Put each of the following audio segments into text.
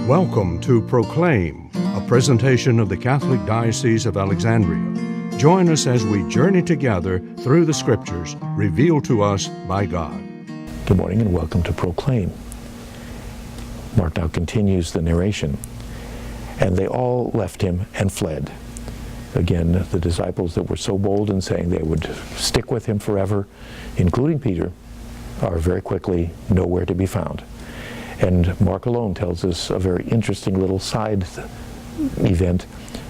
Welcome to Proclaim, a presentation of the Catholic Diocese of Alexandria. Join us as we journey together through the Scriptures revealed to us by God. Good morning and welcome to Proclaim. Mark now continues the narration. And they all left him and fled. Again, the disciples that were so bold in saying they would stick with him forever, including Peter, are very quickly nowhere to be found. And Mark alone tells us a very interesting little side event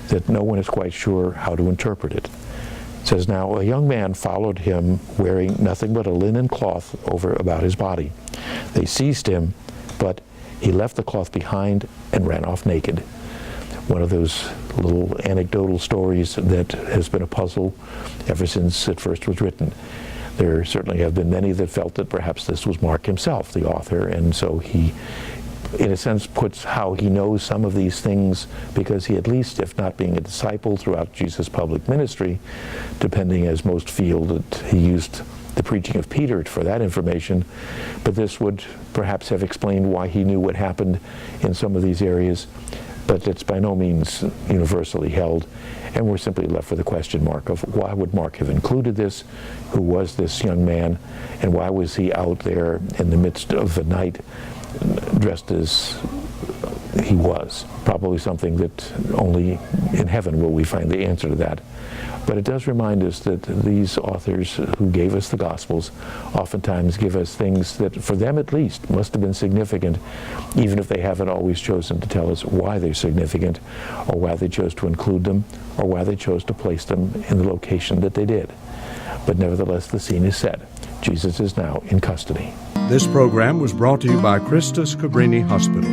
that no one is quite sure how to interpret it. It says, now a young man followed him wearing nothing but a linen cloth over about his body. They seized him, but he left the cloth behind and ran off naked. One of those little anecdotal stories that has been a puzzle ever since it first was written. There certainly have been many that felt that perhaps this was Mark himself, the author, and so he, in a sense, puts how he knows some of these things because he, at least, if not being a disciple throughout Jesus' public ministry, depending as most feel that he used the preaching of Peter for that information, but this would perhaps have explained why he knew what happened in some of these areas. But it's by no means universally held, and we're simply left with the question mark of why would Mark have included this? Who was this young man, and why was he out there in the midst of the night dressed as he was? Probably something that only in heaven will we find the answer to that. But it does remind us that these authors who gave us the Gospels oftentimes give us things that, for them at least, must have been significant, even if they haven't always chosen to tell us why they're significant, or why they chose to include them, or why they chose to place them in the location that they did. But nevertheless, the scene is set. Jesus is now in custody. This program was brought to you by Christus Cabrini Hospital.